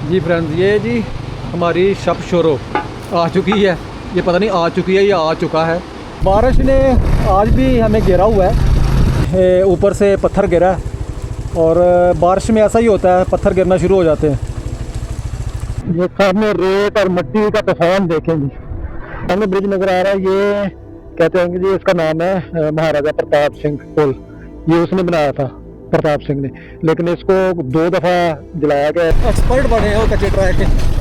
जी friends, ये जी हमारी शब sorrow आ चुकी है। ये पता नहीं आ चुकी है या आ चुका है। बारिश ने आज भी हमें घेरा हुआ है, ऊपर से पत्थर गिरा है और बारिश में ऐसा ही होता है, पत्थर गिरना शुरू हो जाते हैं। ये सामने रेत और मिट्टी का तूफान देखेंगे। सामने ब्रिज नज़र आ रहा है, ये कहते हैं कि जी इसका नाम है महाराजा प्रताप सिंह पुल। ये उसने बनाया था, प्रताप सिंह ने, लेकिन इसको 2 दफ़ा जलाया गया। एक्सपर्ट बने हैं वो कच्चे ट्रैक के।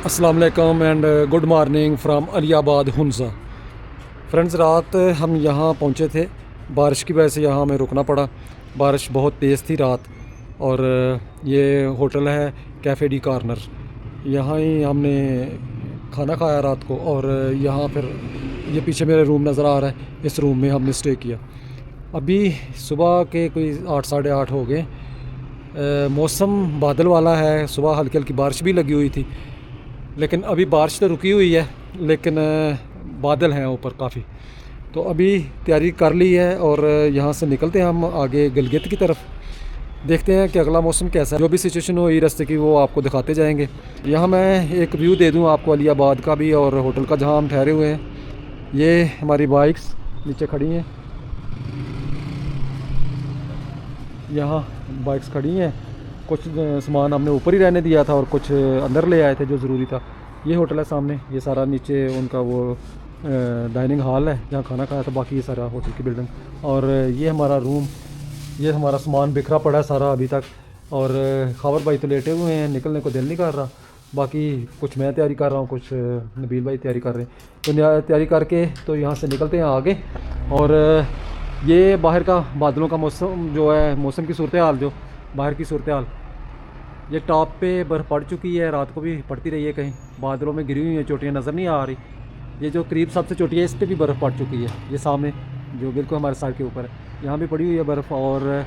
अस्सलाम वालेकुम and good morning from Aliabad Hunza. Friends, रात हम यहाँ पहुँचे थे, बारिश की वजह से यहाँ हमें रुकना पड़ा। बारिश बहुत तेज़ थी रात। और ये होटल है कैफ़े डी कॉर्नर, यहाँ ही हमने खाना खाया रात को। और यहाँ फिर ये पीछे मेरे रूम नज़र आ रहा है, इस रूम में हमने स्टे किया। अभी सुबह के कोई 8 साढ़े 8 हो गए। मौसम बादल वाला है, सुबह हल्की हल्की बारिश भी लगी हुई थी, लेकिन अभी बारिश तो रुकी हुई है, लेकिन बादल हैं ऊपर काफ़ी। तो अभी तैयारी कर ली है और यहाँ से निकलते हैं हम आगे गिलगित की तरफ। देखते हैं कि अगला मौसम कैसा है। जो भी सिचुएशन हुई रास्ते की वो आपको दिखाते जाएंगे। यहाँ मैं एक व्यू दे दूँ आपको अलियाबाद का भी और होटल का जहाँ हम ठहरे हुए हैं। ये हमारी बाइक्स नीचे खड़ी हैं, यहाँ बाइक्स खड़ी हैं। कुछ सामान हमने ऊपर ही रहने दिया था और कुछ अंदर ले आए थे जो ज़रूरी था। ये होटल है सामने, ये सारा नीचे उनका वो डाइनिंग हॉल है जहाँ खाना खाया था। बाकी ये सारा होटल की बिल्डिंग। और ये हमारा रूम, ये हमारा सामान बिखरा पड़ा है सारा अभी तक। और खबर भाई तो लेटे हुए हैं, निकलने को दिल नहीं कर रहा। बाकी कुछ मैं तैयारी कर रहा हूँ, कुछ नबील भाई तैयारी कर रहे हैं। तो तैयारी करके तो यहाँ से निकलते हैं आगे। और ये बाहर का बादलों का मौसम जो है, मौसम की सूरत हाल, जो बाहर की सूरत हाल, ये टॉप पे बर्फ़ पड़ चुकी है, रात को भी पड़ती रही है। कहीं बादलों में गिरी हुई है, चोटियाँ नज़र नहीं आ रही। ये जो करीब सबसे चोटी है, इस पर भी बर्फ़ पड़ चुकी है। ये सामने जो बिल्कुल हमारे साइड के ऊपर है, यहाँ भी पड़ी हुई है बर्फ़। और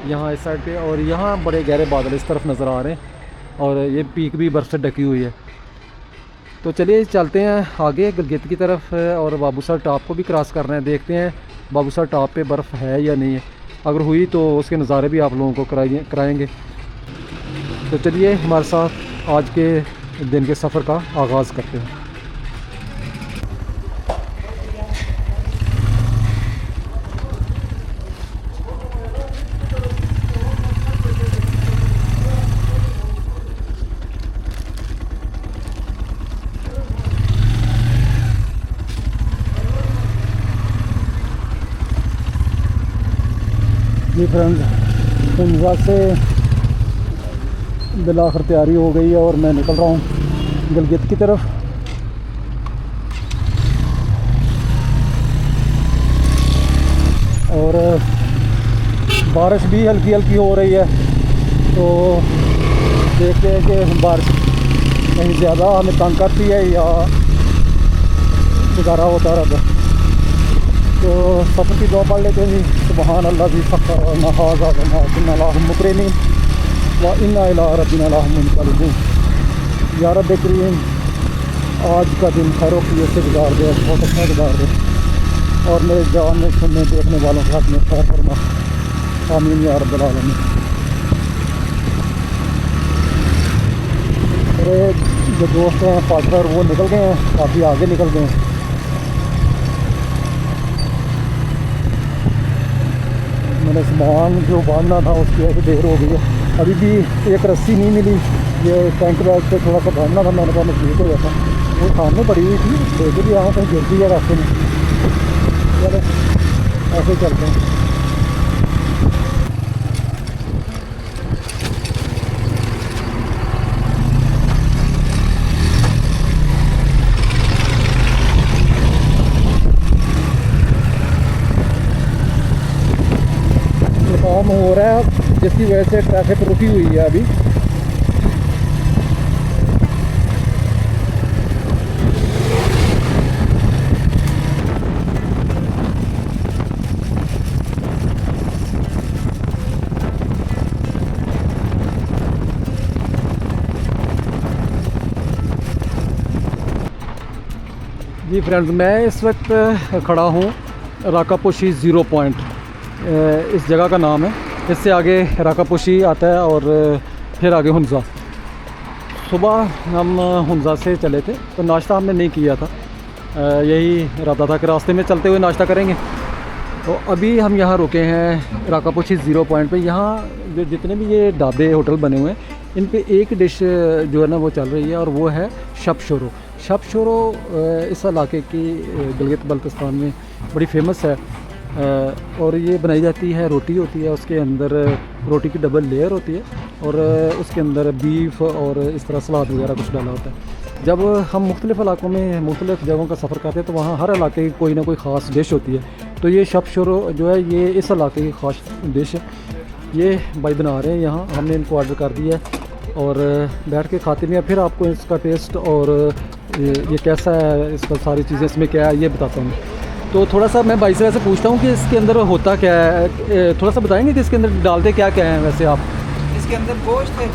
यहाँ इस साइड पे, और यहाँ बड़े गहरे बादल इस तरफ नज़र आ रहे हैं। और ये पीक भी बर्फ़ से ढकी हुई है। तो चलिए चलते हैं आगे गिलगित की तरफ और बाबूसर टॉप को भी क्रॉस कर रहे हैं। देखते हैं बाबूसर टॉप पे बर्फ़ है या नहीं है। अगर हुई तो उसके नज़ारे भी आप लोगों को कराएंगे। तो चलिए हमारे साथ आज के दिन के सफ़र का आगाज़ करते हैं। जी फ्रेंड्स, हुंजा से बिलाखिर तैयारी हो गई है और मैं निकल रहा हूँ गिलगित की तरफ। और बारिश भी हल्की हल्की हो रही है, तो देखते हैं कि बारिश कहीं ज़्यादा हमें तंग करती है या गुजारा होता रहता है। तो सफ़र की दुआ पढ़ लेते हैं। सुबहान अल्लाह ज़ी फ़ख़्र व नहाज़ा व मा कुन्ना मुक़रिनीन व इन्ना इला रब्बिना लमुनक़लिबून। या रब्बे करीम, आज का दिन खैरों की से गुजार दे, बहुत अच्छा गुजार दे, और मेरे जानने सुनने देखने वालों के हक़ में खैर फरमा। आमीन या रब्बल आलमीन। मेरे जो दोस्त हैं, पार्टनर, वो निकल गए हैं, काफ़ी आगे निकल गए हैं। मैंने सामान जो बांधना था उसकी ऐसी देर हो गई है, अभी भी एक रस्सी नहीं मिली। ये टैंक बैग पे थोड़ा सा बांधना था, मैंने कहा मजबूत हो जाता, वो सामने पड़ी हुई थी, देख भी यहाँ कहीं गिरती है रास्ते में। चलो ऐसे चलते हैं। काम हो रहा है जिसकी वजह से ट्रैफिक रुकी हुई है अभी। जी फ्रेंड्स, मैं इस वक्त खड़ा हूँ राकापोशी ज़ीरो पॉइंट, इस जगह का नाम है। इससे आगे राकापोशी आता है और फिर आगे हुंज़ा। सुबह हम हुंज़ा से चले थे तो नाश्ता हमने नहीं किया था, यही इरादा था कि रास्ते में चलते हुए नाश्ता करेंगे। तो अभी हम यहाँ रुके हैं राकापोशी ज़ीरो पॉइंट पे। यहाँ जो जितने भी ये ढाबे होटल बने हुए हैं, इन पे एक डिश जो है ना वो चल रही है और वो है शब शोरो। शब शोरो इस इलाके की गिलगित बल्तिस्तान में बड़ी फेमस है और ये बनाई जाती है, रोटी होती है, उसके अंदर रोटी की डबल लेयर होती है और उसके अंदर बीफ और इस तरह सलाद वगैरह कुछ डाला होता है। जब हम मुख्तलिफ़ इलाकों में मुख्तलिफ़ जगहों का सफ़र करते हैं तो वहाँ हर इलाके की कोई ना कोई ख़ास डिश होती है। तो ये शब शोरो जो है ये इस इलाके की ख़ास डिश है। ये भाई बना रहे हैं यहाँ, हमने इनको ऑर्डर कर दिया है और बैठ के खाते भी हैं। फिर आपको इसका टेस्ट और ये कैसा है, इसका सारी चीज़ें इसमें क्या है ये बताता हूँ। तो थोड़ा सा मैं भाई से वैसे पूछता हूँ कि इसके अंदर होता क्या है, थोड़ा सा बताएंगे कि इसके अंदर डालते क्या क्या हैं वैसे आप? इसके अंदर गोश्त है,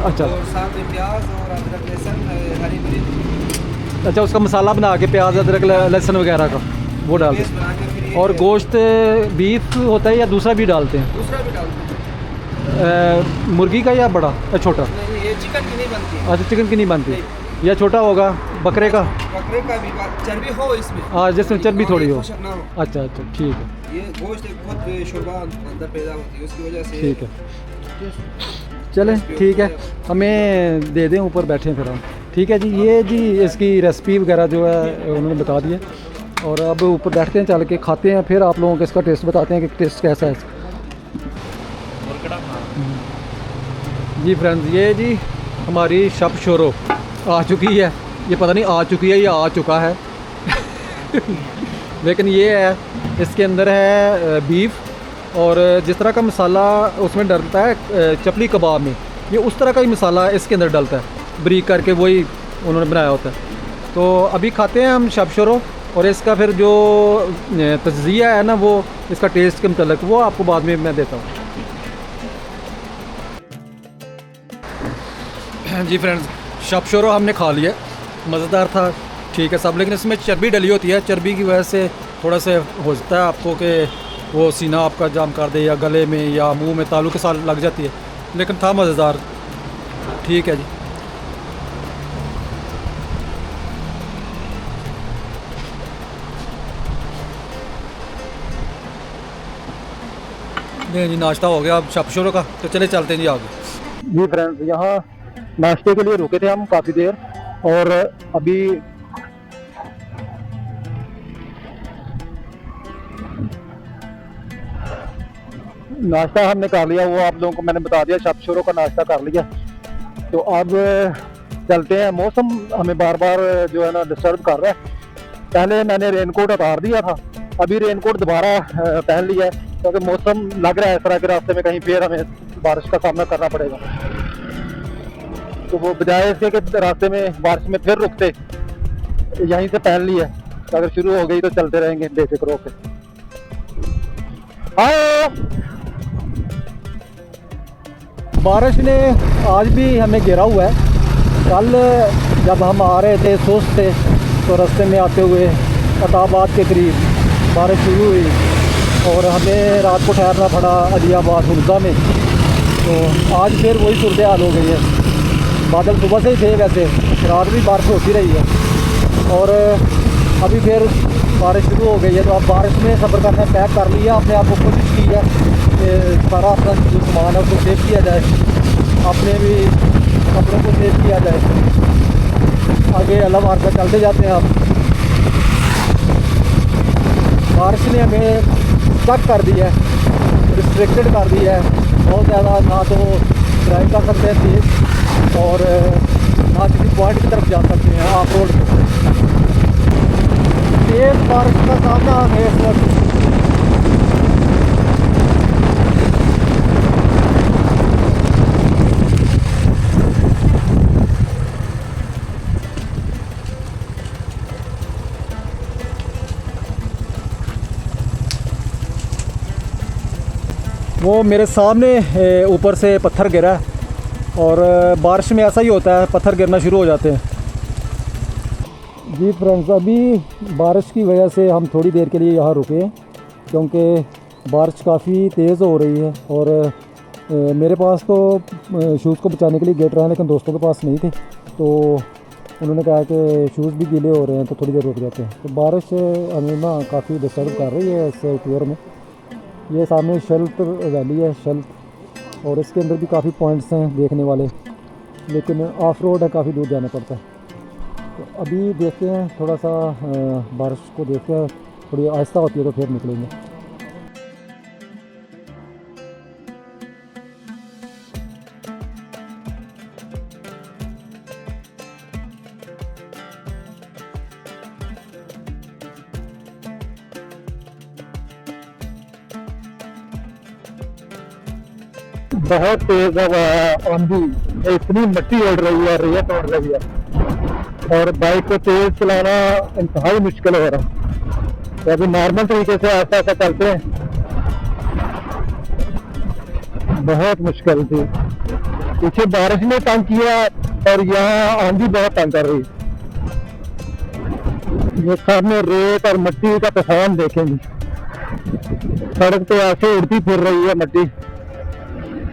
अच्छा, और साथ में प्याज और अदरक लहसुन हरी मिर्च। अच्छा, उसका मसाला बना के प्याज अदरक लहसुन वगैरह का वो डालते पेस्ट बना के फिर हैं। ये और गोश्त बीफ होता है या दूसरा भी डालते हैं? दूसरा भी डालते हैं। मुर्गी का या बड़ा या छोटा? नहीं, ये चिकन की नहीं बनती है। अच्छा, चिकन की नहीं बनती या छोटा होगा बकरे का? बकरे का भी चर्बी हो इसमें। हाँ, जिसमें चर्बी थोड़ी हो। खुशक ना हो। अच्छा अच्छा, ठीक है, ये गोश्त एक बहुत शोरबा अंदर पैदा होती है, उसकी वजह से ठीक है। चलें, ठीक है, हमें दे दें, ऊपर बैठे हैं फिर हम। ठीक है जी, ये जी इसकी रेसिपी वगैरह जो है उन्होंने बता दी है और अब ऊपर बैठते हैं, चल के खाते हैं, फिर आप लोगों को इसका टेस्ट बताते हैं कि टेस्ट कैसा है इसका। जी फ्रेंड्स, ये जी हमारी शब शोरो आ चुकी है। ये पता नहीं आ चुकी है या आ चुका है लेकिन ये है, इसके अंदर है बीफ और जिस तरह का मसाला उसमें डलता है चपली कबाब में, ये उस तरह का ही मसाला इसके अंदर डलता है, ब्रीक करके वही उन्होंने बनाया होता है। तो अभी खाते हैं हम शब शोरो और इसका फिर जो तज़किया है ना वो इसका टेस्ट के मतलब वो आपको बाद में मैं देता हूँ। जी फ्रेंड्स, शब शोरो हमने खा लिया, मज़ेदार था, ठीक है सब, लेकिन इसमें चर्बी डली होती है। चर्बी की वजह से थोड़ा सा हो जाता है आपको कि वो सीना आपका जाम कर दे या गले में या मुंह में तालू के साथ लग जाती है, लेकिन था मज़ेदार, ठीक है जी। नहीं जी, नाश्ता हो गया अब शब शोरो का, तो चले चलते हैं जी आगे। जी फ्रेंड्स, यहाँ नाश्ते के लिए रुके थे हम काफ़ी देर और अभी नाश्ता हमने कर लिया, वो आप लोगों को मैंने बता दिया, शब शोरो का नाश्ता कर लिया। तो अब चलते हैं। मौसम हमें बार बार जो है ना डिस्टर्ब कर रहा है। पहले मैंने रेनकोट उतार दिया था, अभी रेनकोट दोबारा पहन लिया है क्योंकि मौसम लग रहा है इस तरह के रास्ते में कहीं फिर हमें बारिश का सामना करना पड़ेगा। तो वो बजाय इसके कि रास्ते में बारिश में फिर रुकते, यहीं से पहन लिया, अगर शुरू हो गई तो चलते रहेंगे बेफिक्र होकर। हाँ, बारिश ने आज भी हमें घेरा हुआ है। कल जब हम आ रहे थे सुस्त थे तो रास्ते में आते हुए अताबाद के करीब बारिश शुरू हुई और हमें रात को ठहरना पड़ा अलियाबाद हुंज़ा में। तो आज फिर वही सूरत हाल हो गई है। बादल सुबह से ही थे, वैसे रात भी बारिश होती रही है और अभी फिर बारिश शुरू हो गई है। तो अब बारिश में सफ़र करना पैक कर लिया, अपने आप को कोशिश की है कि सारा अपना जो सामान है उसको सेव किया जाए, अपने भी कपड़ों को सेव किया जाए। आगे अल्लाह मार कर चलते जाते हैं। अब बारिश ने हमें स्टक कर दिया है, रिस्ट्रिक्टेड कर दिया है बहुत ज़्यादा, ना तो ड्राइव कर सकते हैं तेज़ और ना किसी पॉइंट की तरफ जा सकते हैं ऑफ रोड पे। तेज़ बारिश का सामना हमें इस वक्त वो मेरे सामने ऊपर से पत्थर गिरा है और बारिश में ऐसा ही होता है, पत्थर गिरना शुरू हो जाते हैं। जी फ्रेंड्स, अभी बारिश की वजह से हम थोड़ी देर के लिए यहाँ रुके हैं क्योंकि बारिश काफ़ी तेज़ हो रही है और मेरे पास तो शूज़ को बचाने के लिए गेट रहे हैं, लेकिन दोस्तों के पास नहीं थे, तो उन्होंने कहा कि शूज़ भी गीले हो रहे हैं तो थोड़ी देर रुक जाते हैं। तो बारिश हमें ना काफ़ी डिस्टर्ब कर रही है इस टूर में। ये सामने शेल्ट वैली है, शेल्ट, और इसके अंदर भी काफ़ी पॉइंट्स हैं देखने वाले, लेकिन ऑफ रोड है, काफ़ी दूर जाना पड़ता है। तो अभी देखते हैं, थोड़ा सा बारिश को देखते हैं, थोड़ी आहिस्ता होती है तो फिर निकलेंगे। बहुत तेज हवा है, आंधी, इतनी मिट्टी उड़ रही है, रेत उड़ रही है और बाइक को तेज चलाना इंतहाई मुश्किल हो रहा है। तो अभी नॉर्मल तरीके से आस्ता आस्ता चलते हैं, बहुत मुश्किल थी। पीछे बारिश ने तंग किया और यहाँ आंधी बहुत तंग कर रही है। ये सामने रेत और मिट्टी का तूफान देखेंगे, सड़क तो ऐसे उड़ती फिर रही है मिट्टी।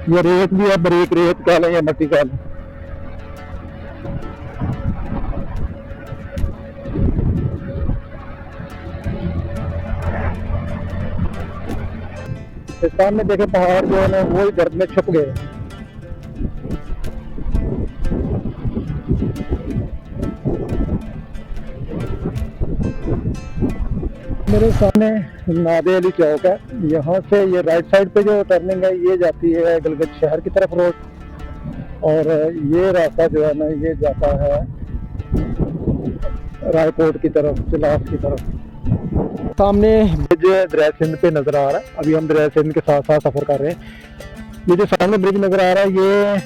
ये रेत भी है, बरीक रेत कह लें या मिट्टी कह लें। सामने देखे पहाड़ जो है ना, वो गर्द में छुप गए। मेरे सामने नादे अली चौक है, यहाँ से ये राइट साइड पे जो टर्निंग है ये जाती है गिलगित शहर की तरफ रोड, और ये रास्ता जो है ना ये जाता है रायकोट की तरफ, चिलास की तरफ। सामने ब्रिज दरिया सिंध पे नजर आ रहा है। अभी हम दरिया सिंध के साथ साथ सफर कर रहे हैं। ये जो सामने ब्रिज नजर आ रहा है ये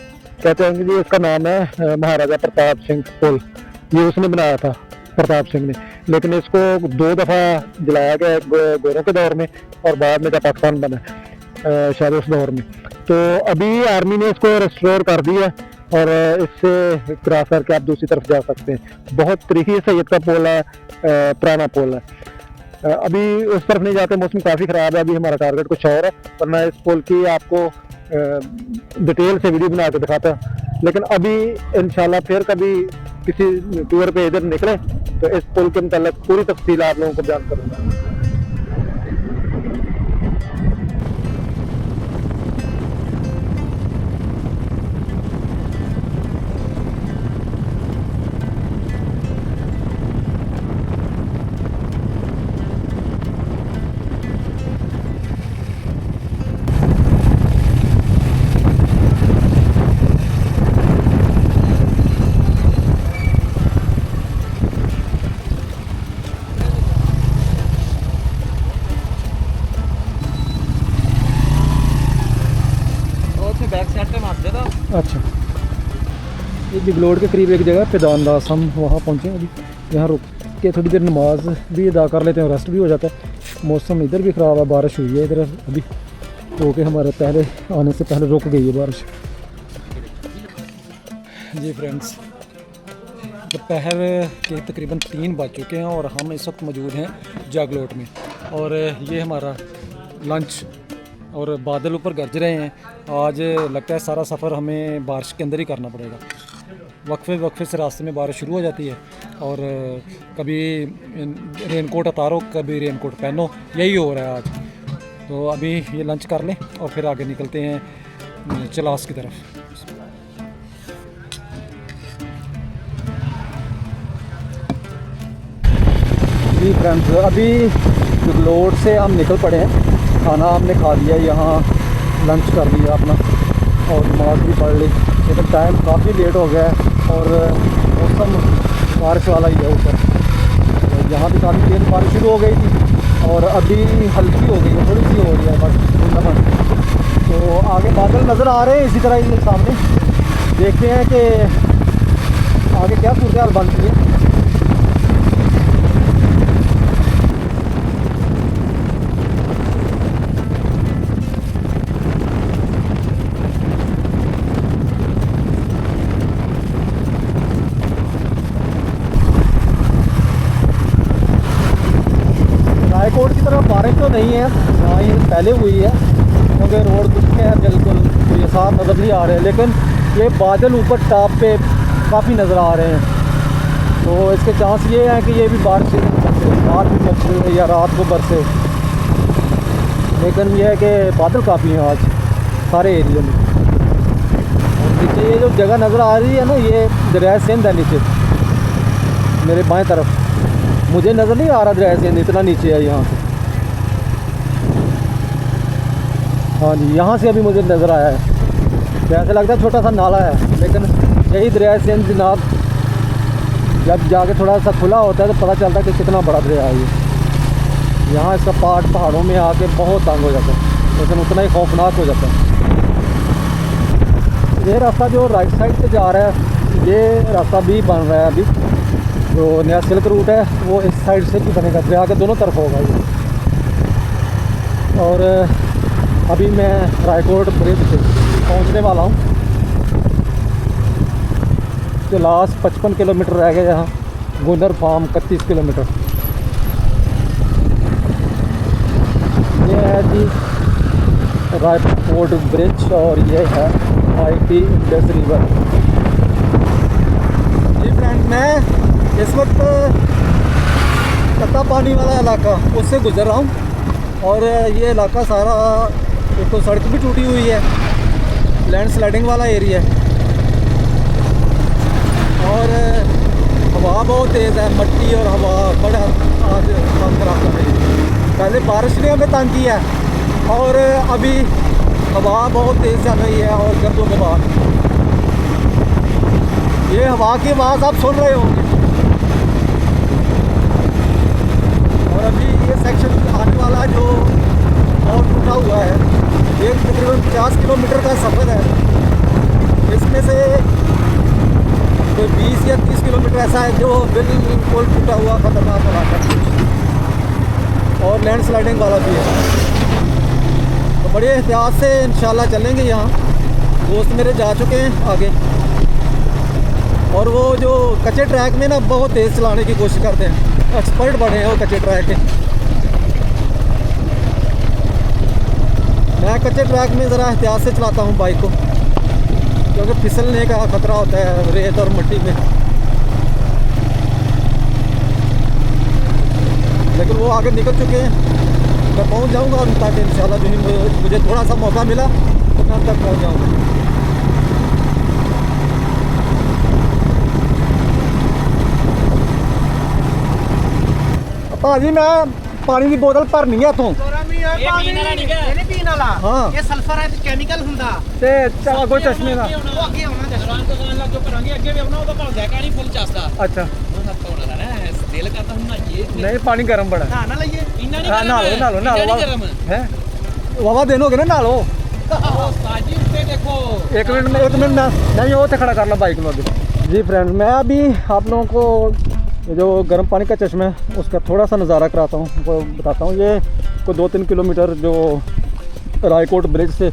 कहते हैं कि इसका नाम है महाराजा प्रताप सिंह पुल। ये उसने बनाया था, प्रताप सिंह ने, लेकिन इसको 2 दफा जलाया गया, गोरों के दौर में और बाद में जब पाकिस्तान बना शायद उस दौर में। तो अभी आर्मी ने इसको रेस्टोर कर दिया और इससे क्रॉस करके आप दूसरी तरफ जा सकते हैं। बहुत तरीके से का पुल है, पुराना पुल है। अभी उस तरफ नहीं जाते, मौसम काफ़ी ख़राब है। अभी हमारा टारगेट कुछ और है, वरना इस पुल की आपको डिटेल से वीडियो बना के दिखाता। लेकिन अभी इंशाल्लाह फिर कभी किसी टूर पे इधर निकले तो इस पुल के मतलब पूरी तफसील आप लोगों को बयान करूँगा। अच्छा, ये जगलोड के करीब एक जगह पैदानदास, हम वहाँ पहुँचे। अभी यहाँ रुक के थोड़ी देर नमाज भी अदा कर लेते हैं, रेस्ट भी हो जाता है। मौसम इधर भी ख़राब है, बारिश हुई है इधर अभी, तो के हमारे पहले आने से पहले रुक गई है बारिश। जी फ्रेंड्स, दोपहर के तकरीबन 3 बज चुके हैं और हम इस वक्त मौजूद हैं जागलोट में, और ये हमारा लंच, और बादल ऊपर गरज रहे हैं। आज लगता है सारा सफ़र हमें बारिश के अंदर ही करना पड़ेगा। वक्फे से रास्ते में बारिश शुरू हो जाती है और कभी रेनकोट उतारो, कभी रेनकोट पहनो, यही हो रहा है आज। तो अभी ये लंच कर लें और फिर आगे निकलते हैं चिलास की तरफ। जी फ्रेंड्स, अभी जगलोट से हम निकल पड़े हैं। खाना हमने खा लिया, यहाँ लंच कर लिया अपना और नमाज भी पढ़ ली, लेकिन टाइम काफ़ी लेट हो गया है और मौसम बारिश वाला ही है ऊपर। तो यहाँ भी काफ़ी तेज़ बारिश शुरू हो गई थी और अभी हल्की हो गई है, थोड़ी सी हो रही है बस। तो आगे बादल नज़र आ रहे हैं इसी तरह ही सामने। देखते हैं कि आगे क्या सूरत हाल बनती है। रायकोट की तरफ बारिश तो नहीं है, हाँ ये पहले हुई है क्योंकि रोड दुखे हैं बिल्कुल, तो ये साफ नज़र नहीं आ रहे हैं, लेकिन ये बादल ऊपर टॉप पे काफ़ी नज़र आ रहे हैं। तो इसके चांस ये हैं कि ये भी बारिश बरसे, रात भी बरसे या रात को बरसे, लेकिन ये है कि बादल काफ़ी हैं आज सारे एरिया में। और नीचे ये जो जगह नज़र आ रही है ना, ये दरिया सिंध है नीचे मेरे बाएं तरफ। मुझे नज़र नहीं आ रहा दरिया सिंध इतना नीचे है यहाँ से। हाँ जी, यहाँ से अभी मुझे नज़र आया है, जैसे लगता है छोटा सा नाला है, लेकिन यही दरिया सिंध जनाब जब जाके थोड़ा सा खुला होता है तो पता चलता है कि कितना बड़ा दरिया है ये। यहाँ इसका पार्ट पहाड़ों में आके बहुत तंग हो जाता है, लेकिन उतना ही खौफनाक हो जाता है। ये रास्ता जो राइट साइड से जा रहा है, ये रास्ता भी बन रहा है अभी, जो नया सिल्क रूट है वो इस साइड से भी बनेगा, दरिया के दोनों तरफ होगा ये। और अभी मैं रायकोट ब्रिज से पहुंचने वाला हूं, जो लास्ट 55 किलोमीटर रह गए यहाँ, गुंडर फार्म 31 किलोमीटर। ये है जी रायकोट ब्रिज और ये है माइटी इंडस रिवर। जी फ्रेंड, मैं इस वक्त कत्ता पानी वाला इलाका उससे गुजर रहा हूँ, और ये इलाका सारा एक तो सड़क भी टूटी हुई है, लैंड स्लाइडिंग वाला एरिया है, और हवा बहुत तेज़ है, मट्टी और हवा बड़ा आज काम खराब कर रही है। पहले बारिश ने हमें तंग किया है और अभी हवा बहुत तेज़ चल रही है और गर्दों के बाद ये हवा की आवाज़ आप सुन रहे होंगे। और अभी ये सेक्शन आने वाला जो और टूटा हुआ है, ये तकरीबन 50 किलोमीटर का सफ़र है, इसमें से 20 या 30 किलोमीटर ऐसा है जो बिल्कुल टूटा हुआ ख़तरनाक इलाका और लैंड स्लाइडिंग वाला भी है। तो बड़े एहतियात से इंशाल्लाह चलेंगे। यहाँ दोस्त मेरे जा चुके हैं आगे, और वो जो कच्चे ट्रैक में ना बहुत तेज़ चलाने की कोशिश करते हैं, एक्सपर्ट बने हैं वो कच्चे ट्रैक के। मैं कच्चे ट्रैक में ज़रा एहतियात से चलाता हूँ बाइक को, क्योंकि फिसलने का ख़तरा होता है रेत और मिट्टी में। लेकिन वो आगे निकल चुके हैं, मैं पहुँच जाऊँगा उन तक इंशाल्लाह। जो ही मुझे थोड़ा सा मौका मिला तो मैं अब तक पहुँच जाऊँगा। भाजी मैं पानी की बोतल भरनी है इथों। हाँ ये सल्फर है केमिकल ਹੁੰਦਾ ਤੇ ਚਾ ਕੋਈ ਚਸ਼ਮੇ ਦਾ ਉਹ ਅੱਗੇ ਆਉਣਾ ਦੁਕਾਨ ਤੋਂ ਦੁਕਾਨ ਲੱਗ ਜੋ ਕਰਾਂਗੇ ਅੱਗੇ ਵੀ ਆਉਣਾ ਉਹਦਾ ਭਾਲ ਜਾਏ ਕਾਣੀ ਫੁੱਲ ਚਾਸਦਾ। अच्छा ਉਹ ਹੱਥ ਹੋਣਾ ਨਾ ਦਿਲ ਕਰਦਾ ਹੁਣ ਨਹਾਈਏ। नहीं पानी गर्म बड़ा ਨਾ ਨਾ ਲਈਏ ਇੰਨਾ ਨਹੀਂ हाँ नहा लो ਗਰਮ है वावा दिन हो गए ना नहा लो। ਉਸਤਾਦ ਜੀ ਉੱਤੇ देखो एक मिनट नहीं वो तो खड़ा कर लो बाइक में अभी। जी फ्रेंड, मैं अभी आप लोगों को जो गर्म पानी का चश्मा है उसका थोड़ा सा नज़ारा कराता हूँ, वो बताता हूँ। ये को 2-3 किलोमीटर जो रायकोट ब्रिज से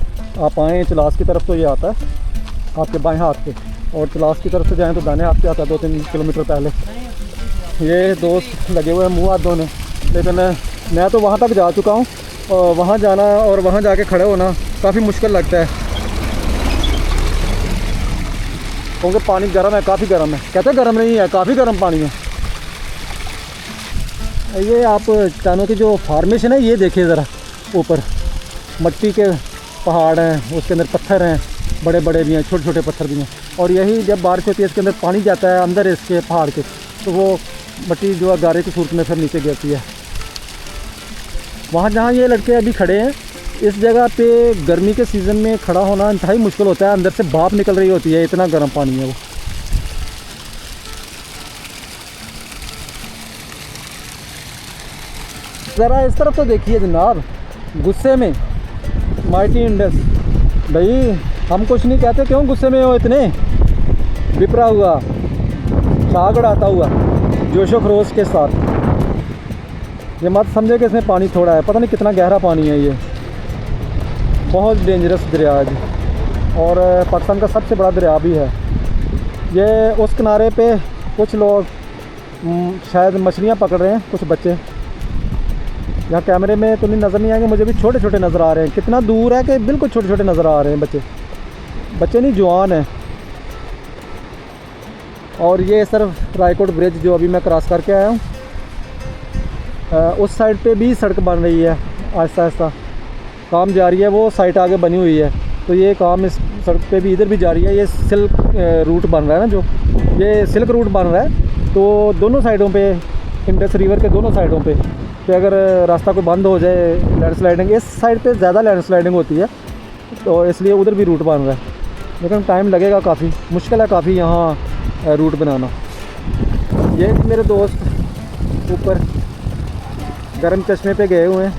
आप आएँ चलास की तरफ, तो ये आता है आपके बाएं हाथ पे, और चलास की तरफ से जाएँ तो दाने हाथ पे आता है 2-3 किलोमीटर पहले। ये दोस्त लगे हुए हैं मुँह हाथ धोने, लेकिन मैं तो वहाँ तक जा चुका हूँ, और वहाँ जाना और वहाँ जाके खड़े होना काफ़ी मुश्किल लगता है, क्योंकि पानी गर्म है, काफ़ी गर्म है। कहते गर्म नहीं है, काफ़ी गर्म पानी है। ये आप चानों की जो फार्मेशन है ये देखिए ज़रा, ऊपर मट्टी के पहाड़ हैं, उसके अंदर पत्थर हैं, बड़े बड़े भी हैं, छोटे छोटे पत्थर भी हैं, और यही जब बारिश होती है इसके अंदर पानी जाता है अंदर इसके पहाड़ के, तो वो मट्टी जो है गारे की सूरत में फिर नीचे गिरती है। वहाँ जहाँ ये लड़के अभी खड़े हैं, इस जगह पे गर्मी के सीज़न में खड़ा होना इंतहाई मुश्किल होता है, अंदर से भाप निकल रही होती है, इतना गर्म पानी है वो। ज़रा इस तरफ तो देखिए जनाब, गुस्से में माइटी इंडस। भाई हम कुछ नहीं कहते, क्यों गुस्से में हो इतने? विपरा हुआ, शाग उड़ाता हुआ जोशो खरोश के साथ। ये मत समझे कि इसमें पानी थोड़ा है, पता नहीं कितना गहरा पानी है। ये बहुत डेंजरस दरिया है जी, और पाकिस्तान का सबसे बड़ा दरिया भी है। ये उस किनारे पे कुछ लोग शायद मछलियाँ पकड़ रहे हैं, कुछ बच्चे, यहाँ कैमरे में तो नहीं नज़र नहीं आएंगे, मुझे भी छोटे छोटे नज़र आ रहे हैं। कितना दूर है कि बिल्कुल छोटे छोटे नज़र आ रहे हैं बच्चे, बच्चे नहीं जवान हैं। और ये सिर्फ रायकोट ब्रिज जो अभी मैं क्रॉस करके आया हूँ, उस साइड पे भी सड़क बन रही है, आहिस्ता आहिस्ता काम जारी है। वो साइट आगे बनी हुई है, तो ये काम इस सड़क पे भी इधर भी जारी है। ये सिल्क रूट बन रहा है ना, जो ये सिल्क रूट बन रहा है, तो दोनों साइडों पे, इंडस रिवर के दोनों साइडों पे अगर रास्ता कोई बंद हो जाए, लैंडस्लाइडिंग इस साइड पे ज़्यादा लैंडस्लाइडिंग होती है, तो इसलिए उधर भी रूट बन रहा है। लेकिन टाइम लगेगा, काफ़ी मुश्किल है काफ़ी यहाँ रूट बनाना। ये मेरे दोस्त ऊपर गर्म चश्मे पे गए हुए हैं,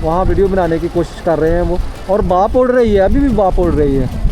वहाँ वीडियो बनाने की कोशिश कर रहे हैं वो। और भाप उड़ रही है, अभी भी भाप उड़ रही है।